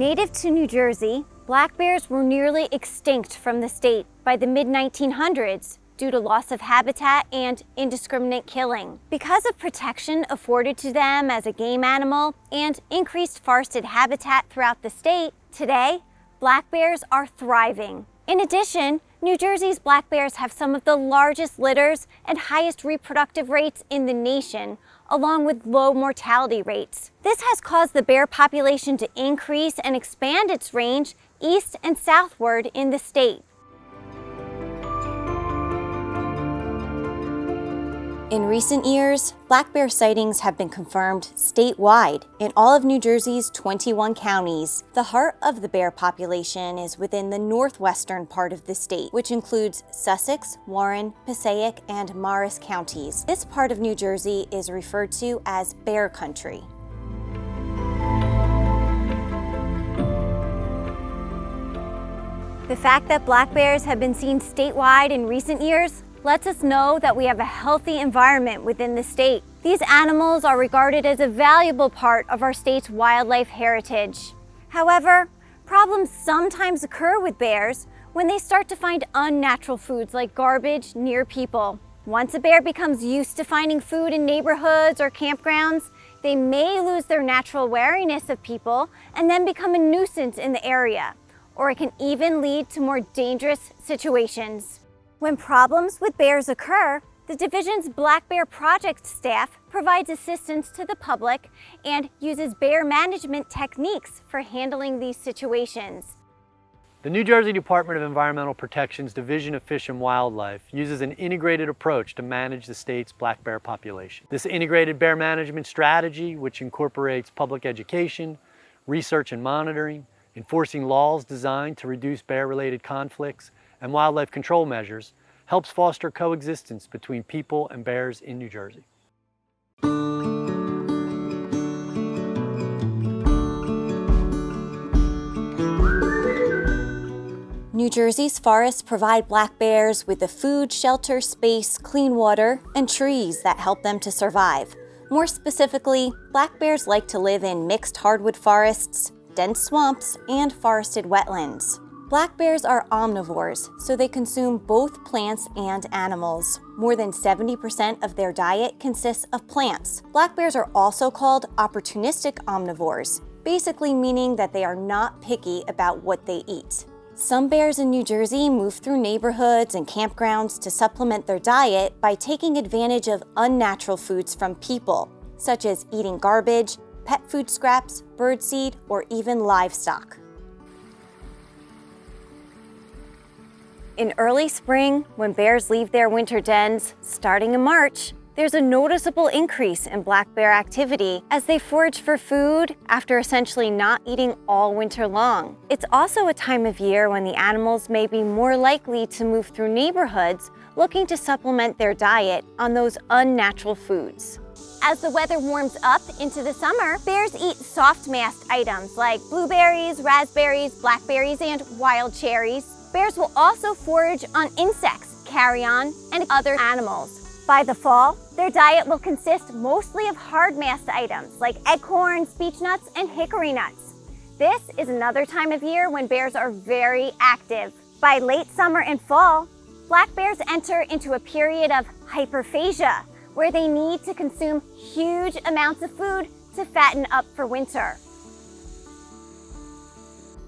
Native to New Jersey, black bears were nearly extinct from the state by the mid-1900s due to loss of habitat and indiscriminate killing. Because of protection afforded to them as a game animal and increased forested habitat throughout the state, today, black bears are thriving. In addition, New Jersey's black bears have some of the largest litters and highest reproductive rates in the nation, along with low mortality rates. This has caused the bear population to increase and expand its range east and southward in the state. In recent years, black bear sightings have been confirmed statewide in all of New Jersey's 21 counties. The heart of the bear population is within the northwestern part of the state, which includes Sussex, Warren, Passaic, and Morris counties. This part of New Jersey is referred to as bear country. The fact that black bears have been seen statewide in recent years lets us know that we have a healthy environment within the state. These animals are regarded as a valuable part of our state's wildlife heritage. However, problems sometimes occur with bears when they start to find unnatural foods like garbage near people. Once a bear becomes used to finding food in neighborhoods or campgrounds, they may lose their natural wariness of people and then become a nuisance in the area, or it can even lead to more dangerous situations. When problems with bears occur, the division's Black Bear Project staff provides assistance to the public and uses bear management techniques for handling these situations. The New Jersey Department of Environmental Protection's Division of Fish and Wildlife uses an integrated approach to manage the state's black bear population. This integrated bear management strategy, which incorporates public education, research and monitoring, enforcing laws designed to reduce bear-related conflicts, and wildlife control measures, helps foster coexistence between people and bears in New Jersey. New Jersey's forests provide black bears with the food, shelter, space, clean water, and trees that help them to survive. More specifically, black bears like to live in mixed hardwood forests, dense swamps, and forested wetlands. Black bears are omnivores, so they consume both plants and animals. More than 70% of their diet consists of plants. Black bears are also called opportunistic omnivores, basically meaning that they are not picky about what they eat. Some bears in New Jersey move through neighborhoods and campgrounds to supplement their diet by taking advantage of unnatural foods from people, such as eating garbage, pet food scraps, birdseed, or even livestock. In early spring, when bears leave their winter dens, starting in March, there's a noticeable increase in black bear activity as they forage for food after essentially not eating all winter long. It's also a time of year when the animals may be more likely to move through neighborhoods looking to supplement their diet on those unnatural foods. As the weather warms up into the summer, bears eat soft mast items like blueberries, raspberries, blackberries, and wild cherries. Bears will also forage on insects, carrion, and other animals. By the fall, their diet will consist mostly of hard mast items like acorns, beech nuts, and hickory nuts. This is another time of year when bears are very active. By late summer and fall, black bears enter into a period of hyperphagia, where they need to consume huge amounts of food to fatten up for winter.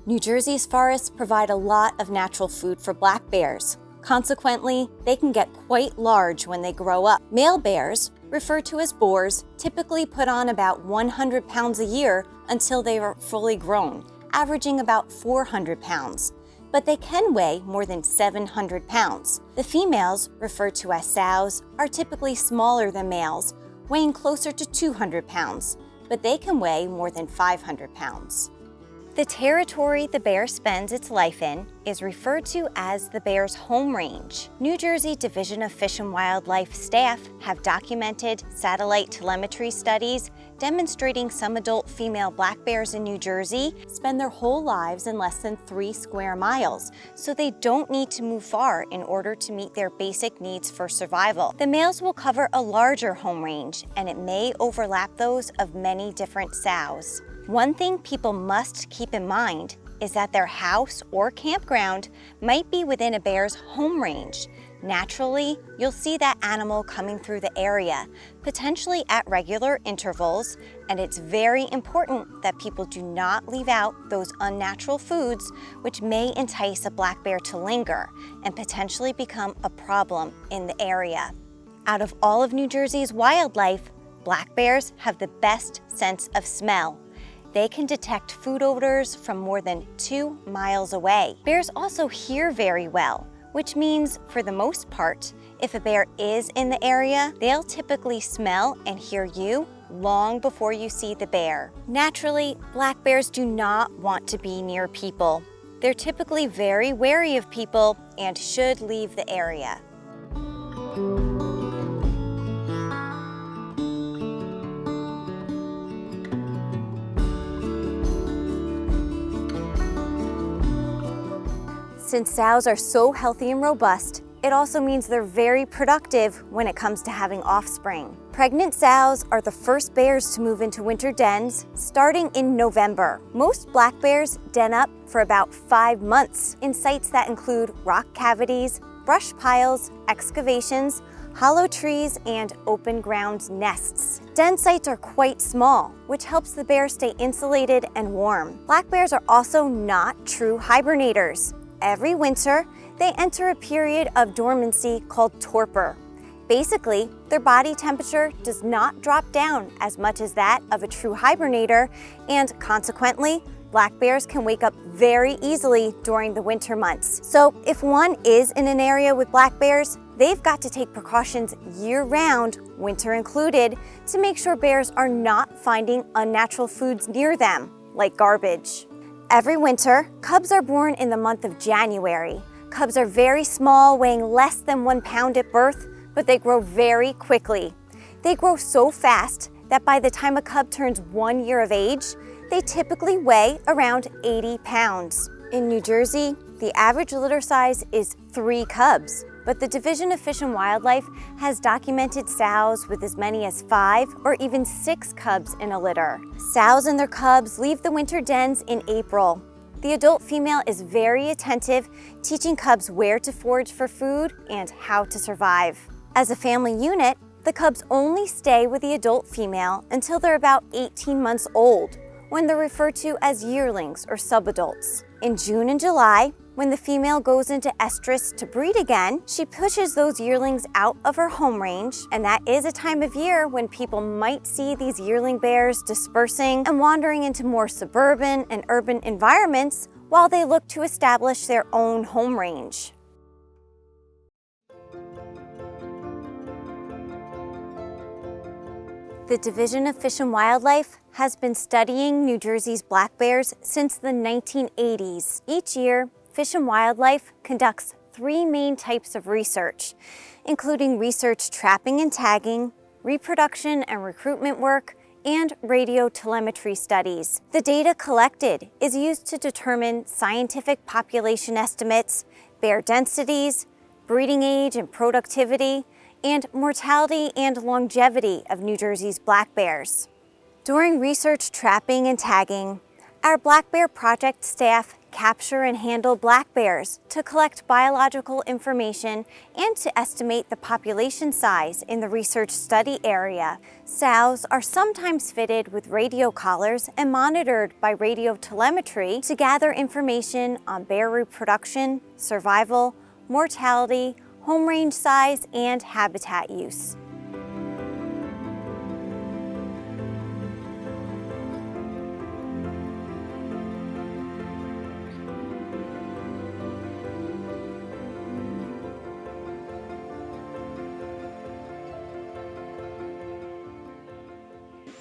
New Jersey's forests provide a lot of natural food for black bears. Consequently, they can get quite large when they grow up. Male bears, referred to as boars, typically put on about 100 pounds a year until they are fully grown, averaging about 400 pounds. But they can weigh more than 700 pounds. The females, referred to as sows, are typically smaller than males, weighing closer to 200 pounds, but they can weigh more than 500 pounds. The territory the bear spends its life in is referred to as the bear's home range. New Jersey Division of Fish and Wildlife staff have documented satellite telemetry studies demonstrating some adult female black bears in New Jersey spend their whole lives in less than 3 square miles, so they don't need to move far in order to meet their basic needs for survival. The males will cover a larger home range, and it may overlap those of many different sows. One thing people must keep in mind is that their house or campground might be within a bear's home range. Naturally, you'll see that animal coming through the area, potentially at regular intervals, and it's very important that people do not leave out those unnatural foods which may entice a black bear to linger and potentially become a problem in the area. Out of all of New Jersey's wildlife, black bears have the best sense of smell. They can detect food odors from more than 2 miles away. Bears also hear very well, which means, for the most part, if a bear is in the area, they'll typically smell and hear you long before you see the bear. Naturally, black bears do not want to be near people. They're typically very wary of people and should leave the area. Since sows are so healthy and robust, it also means they're very productive when it comes to having offspring. Pregnant sows are the first bears to move into winter dens starting in November. Most black bears den up for about 5 months in sites that include rock cavities, brush piles, excavations, hollow trees, and open ground nests. Den sites are quite small, which helps the bear stay insulated and warm. Black bears are also not true hibernators. Every winter, they enter a period of dormancy called torpor. Basically, their body temperature does not drop down as much as that of a true hibernator, and consequently, black bears can wake up very easily during the winter months. So if one is in an area with black bears, they've got to take precautions year-round, winter included, to make sure bears are not finding unnatural foods near them, like garbage. Every winter, cubs are born in the month of January. Cubs are very small, weighing less than 1 pound at birth, but they grow very quickly. They grow so fast that by the time a cub turns 1 year of age, they typically weigh around 80 pounds. In New Jersey, the average litter size is 3 cubs, but the Division of Fish and Wildlife has documented sows with as many as 5 or even 6 cubs in a litter. Sows and their cubs leave the winter dens in April. The adult female is very attentive, teaching cubs where to forage for food and how to survive. As a family unit, the cubs only stay with the adult female until they're about 18 months old, when they're referred to as yearlings or subadults. In June and July, when the female goes into estrus to breed again, she pushes those yearlings out of her home range, and that is a time of year when people might see these yearling bears dispersing and wandering into more suburban and urban environments while they look to establish their own home range. The Division of Fish and Wildlife has been studying New Jersey's black bears since the 1980s. Each year, Fish and Wildlife conducts 3 main types of research, including research trapping and tagging, reproduction and recruitment work, and radio telemetry studies. The data collected is used to determine scientific population estimates, bear densities, breeding age and productivity, and mortality and longevity of New Jersey's black bears. During research trapping and tagging, our Black Bear Project staff capture and handle black bears to collect biological information and to estimate the population size in the research study area. Sows are sometimes fitted with radio collars and monitored by radio telemetry to gather information on bear reproduction, survival, mortality, home range size, and habitat use.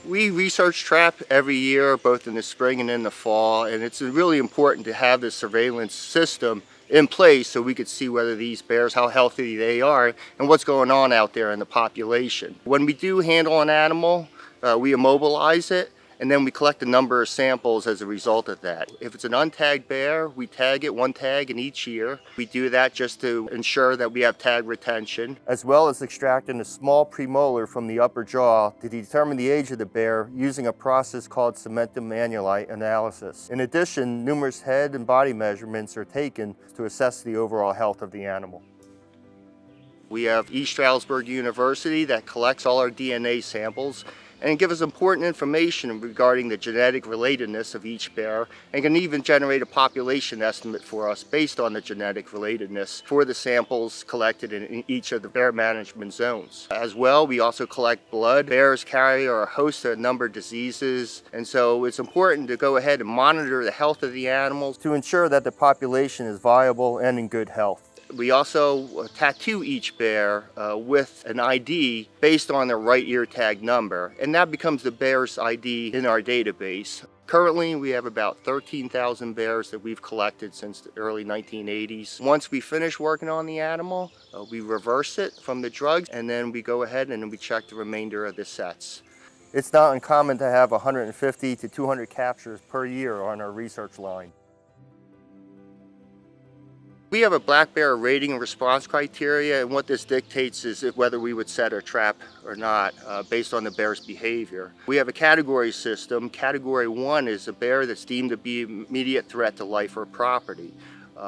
We research trap every year, both in the spring and in the fall, and it's really important to have this surveillance system in place so we could see whether these bears, how healthy they are, and what's going on out there in the population. When we do handle an animal, we immobilize it, and then we collect a number of samples as a result of that. If it's an untagged bear, we tag it, one tag in each ear. We do that just to ensure that we have tag retention, as well as extracting a small premolar from the upper jaw to determine the age of the bear using a process called cementum annuli analysis. In addition, numerous head and body measurements are taken to assess the overall health of the animal. We have East Stroudsburg University that collects all our DNA samples and gives us important information regarding the genetic relatedness of each bear, and can even generate a population estimate for us based on the genetic relatedness for the samples collected in each of the bear management zones. As well, we also collect blood. Bears carry or host a number of diseases, and so it's important to go ahead and monitor the health of the animals to ensure that the population is viable and in good health. We also tattoo each bear with an ID based on their right ear tag number, and that becomes the bear's ID in our database. Currently, we have about 13,000 bears that we've collected since the early 1980s. Once we finish working on the animal, we reverse it from the drugs, and then we go ahead and we check the remainder of the sets. It's not uncommon to have 150 to 200 captures per year on our research line. We have a black bear rating and response criteria, and what this dictates is whether we would set a trap or not based on the bear's behavior. We have a category system. Category 1 is a bear that's deemed to be an immediate threat to life or property.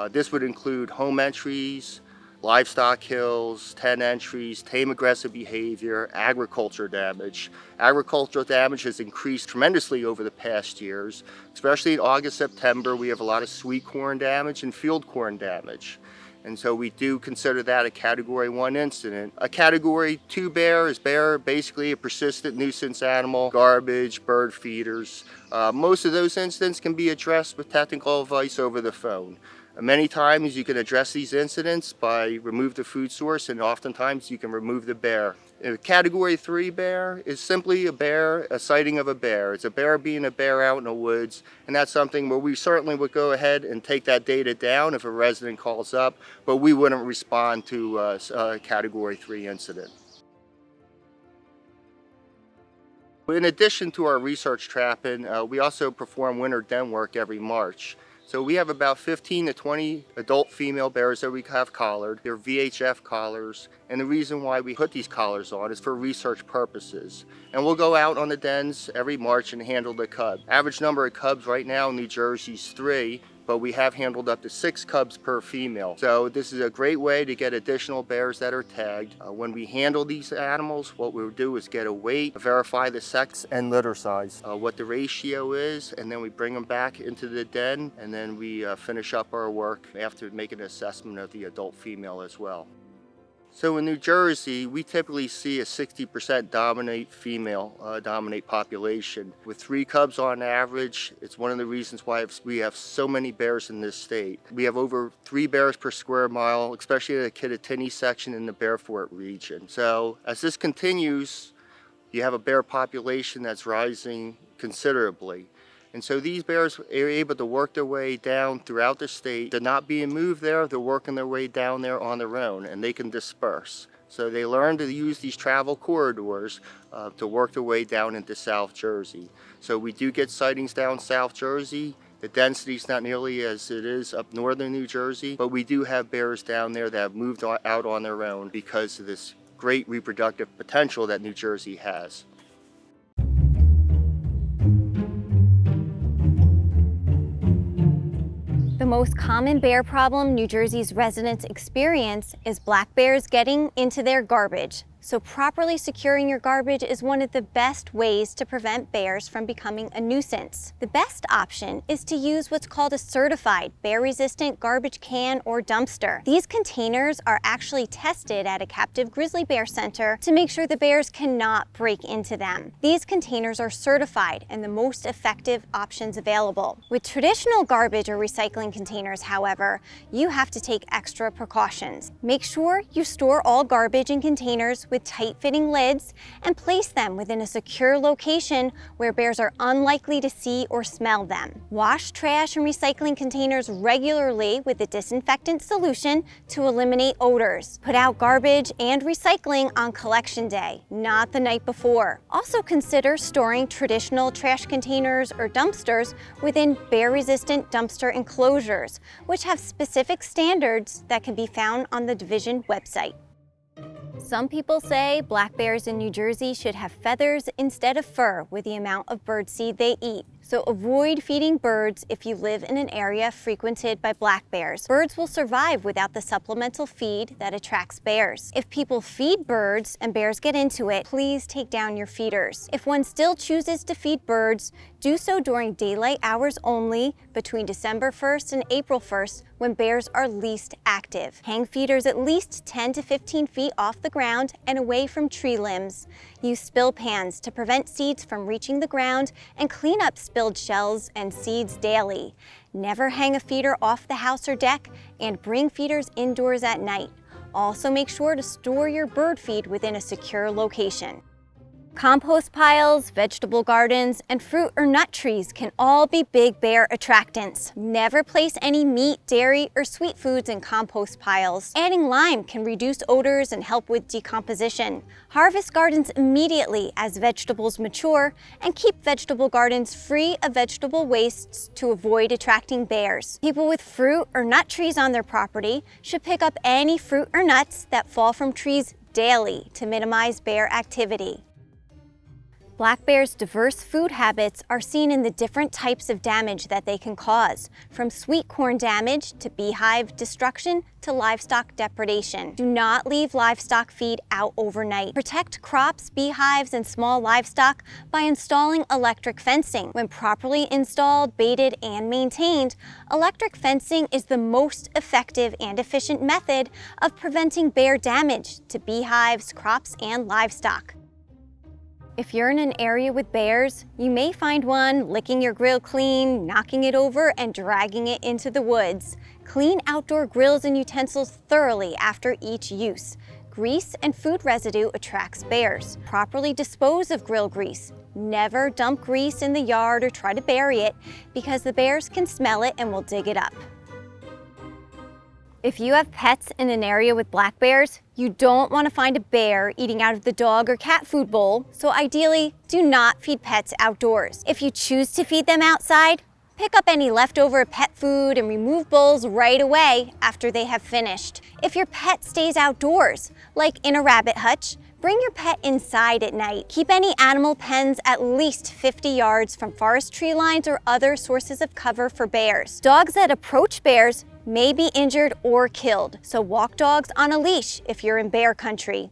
This would include home entries, livestock kills, 10 entries, tame aggressive behavior, agriculture damage. Agricultural damage has increased tremendously over the past years. Especially in August, September, we have a lot of sweet corn damage and field corn damage. And so we do consider that a Category 1 incident. A Category 2 bear is basically a persistent nuisance animal, garbage, bird feeders. Most of those incidents can be addressed with technical advice over the phone. Many times you can address these incidents by remove the food source, and oftentimes you can remove the bear. A Category 3 bear is simply a sighting of a bear. It's a bear being a bear out in the woods, and that's something where we certainly would go ahead and take that data down if a resident calls up, but we wouldn't respond to a Category 3 incident. In addition to our research trapping, we also perform winter den work every March. So we have about 15 to 20 adult female bears that we have collared. They're VHF collars, and the reason why we put these collars on is for research purposes. And we'll go out on the dens every March and handle the cub. Average number of cubs right now in New Jersey is 3, but we have handled up to 6 cubs per female. So this is a great way to get additional bears that are tagged. When we handle these animals, what we'll do is get a weight, verify the sex and litter size, what the ratio is, and then we bring them back into the den, and then we finish up our work after making an assessment of the adult female as well. So in New Jersey, we typically see a 60% dominate population. With 3 cubs on average, it's one of the reasons why we have so many bears in this state. We have over 3 bears per square mile, especially in the Kittatinny section in the Beaufort region. So as this continues, you have a bear population that's rising considerably. And so these bears are able to work their way down throughout the state. They're not being moved there, they're working their way down there on their own, and they can disperse. So they learn to use these travel corridors to work their way down into South Jersey. So we do get sightings down South Jersey. The density is not nearly as it is up northern New Jersey, but we do have bears down there that have moved out on their own because of this great reproductive potential that New Jersey has. The most common bear problem New Jersey's residents experience is black bears getting into their garbage. So properly securing your garbage is one of the best ways to prevent bears from becoming a nuisance. The best option is to use what's called a certified bear-resistant garbage can or dumpster. These containers are actually tested at a captive grizzly bear center to make sure the bears cannot break into them. These containers are certified and the most effective options available. With traditional garbage or recycling containers, however, you have to take extra precautions. Make sure you store all garbage in containers with tight-fitting lids and place them within a secure location where bears are unlikely to see or smell them. Wash trash and recycling containers regularly with a disinfectant solution to eliminate odors. Put out garbage and recycling on collection day, not the night before. Also consider storing traditional trash containers or dumpsters within bear-resistant dumpster enclosures, which have specific standards that can be found on the division website. Some people say black bears in New Jersey should have feathers instead of fur with the amount of birdseed they eat. So avoid feeding birds if you live in an area frequented by black bears. Birds will survive without the supplemental feed that attracts bears. If people feed birds and bears get into it, please take down your feeders. If one still chooses to feed birds, do so during daylight hours only between December 1st and April 1st when bears are least active. Hang feeders at least 10 to 15 feet off the ground and away from tree limbs. Use spill pans to prevent seeds from reaching the ground and clean up spilled shells and seeds daily. Never hang a feeder off the house or deck and bring feeders indoors at night. Also make sure to store your bird feed within a secure location. Compost piles, vegetable gardens, and fruit or nut trees can all be big bear attractants. Never place any meat, dairy, or sweet foods in compost piles. Adding lime can reduce odors and help with decomposition. Harvest gardens immediately as vegetables mature and keep vegetable gardens free of vegetable wastes to avoid attracting bears. People with fruit or nut trees on their property should pick up any fruit or nuts that fall from trees daily to minimize bear activity. Black bears' diverse food habits are seen in the different types of damage that they can cause, from sweet corn damage to beehive destruction to livestock depredation. Do not leave livestock feed out overnight. Protect crops, beehives, and small livestock by installing electric fencing. When properly installed, baited, and maintained, electric fencing is the most effective and efficient method of preventing bear damage to beehives, crops, and livestock. If you're in an area with bears, you may find one licking your grill clean, knocking it over, and dragging it into the woods. Clean outdoor grills and utensils thoroughly after each use. Grease and food residue attracts bears. Properly dispose of grill grease. Never dump grease in the yard or try to bury it because the bears can smell it and will dig it up. If you have pets in an area with black bears, you don't want to find a bear eating out of the dog or cat food bowl, so ideally, do not feed pets outdoors. If you choose to feed them outside, pick up any leftover pet food and remove bowls right away after they have finished. If your pet stays outdoors, like in a rabbit hutch, bring your pet inside at night. Keep any animal pens at least 50 yards from forest tree lines or other sources of cover for bears. Dogs that approach bears may be injured or killed, so walk dogs on a leash if you're in bear country.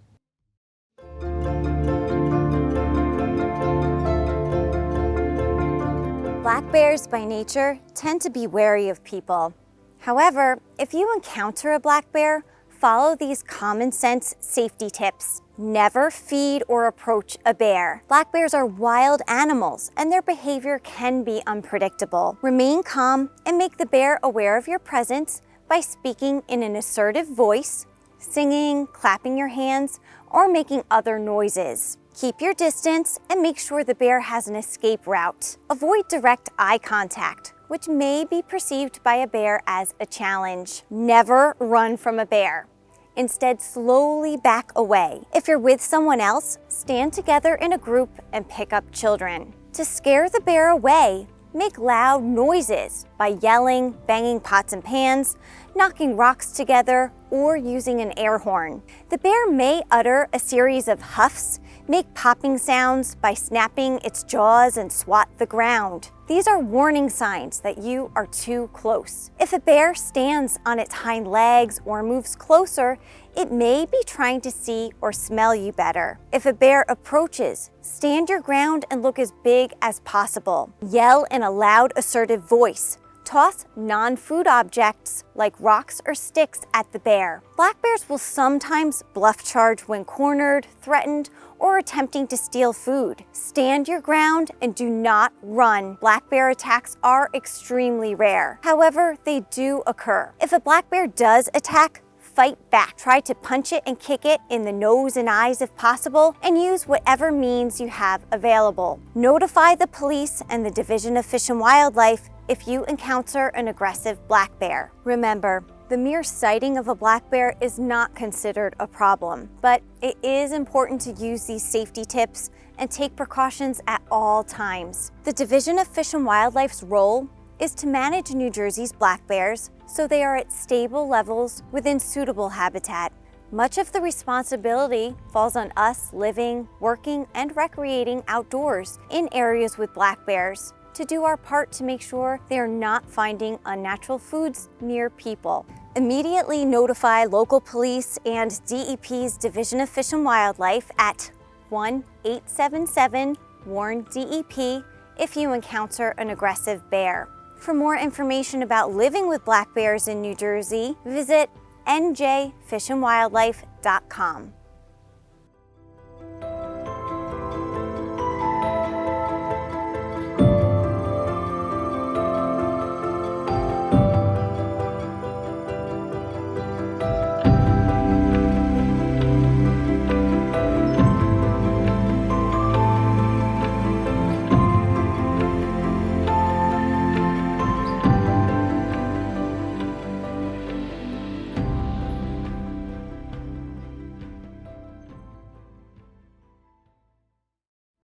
Black bears by nature tend to be wary of people. However, if you encounter a black bear, follow these common sense safety tips. Never feed or approach a bear. Black bears are wild animals and their behavior can be unpredictable. Remain calm and make the bear aware of your presence by speaking in an assertive voice, singing, clapping your hands, or making other noises. Keep your distance and make sure the bear has an escape route. Avoid direct eye contact, which may be perceived by a bear as a challenge. Never run from a bear. Instead, slowly back away. If you're with someone else, stand together in a group and pick up children. To scare the bear away, make loud noises by yelling, banging pots and pans, knocking rocks together, or using an air horn. The bear may utter a series of huffs, make popping sounds by snapping its jaws and swat the ground. These are warning signs that you are too close. If a bear stands on its hind legs or moves closer, it may be trying to see or smell you better. If a bear approaches, stand your ground and look as big as possible. Yell in a loud, assertive voice. Toss non-food objects like rocks or sticks at the bear. Black bears will sometimes bluff charge when cornered, threatened, or attempting to steal food. Stand your ground and do not run. Black bear attacks are extremely rare. However, they do occur. If a black bear does attack, fight back. Try to punch it and kick it in the nose and eyes if possible, and use whatever means you have available. Notify the police and the Division of Fish and Wildlife if you encounter an aggressive black bear. Remember, the mere sighting of a black bear is not considered a problem, but it is important to use these safety tips and take precautions at all times. The Division of Fish and Wildlife's role is to manage New Jersey's black bears so they are at stable levels within suitable habitat. Much of the responsibility falls on us living, working, and recreating outdoors in areas with black bears to do our part to make sure they are not finding unnatural foods near people. Immediately notify local police and DEP's Division of Fish and Wildlife at 1-877-WARN-DEP if you encounter an aggressive bear. For more information about living with black bears in New Jersey, visit njfishandwildlife.com.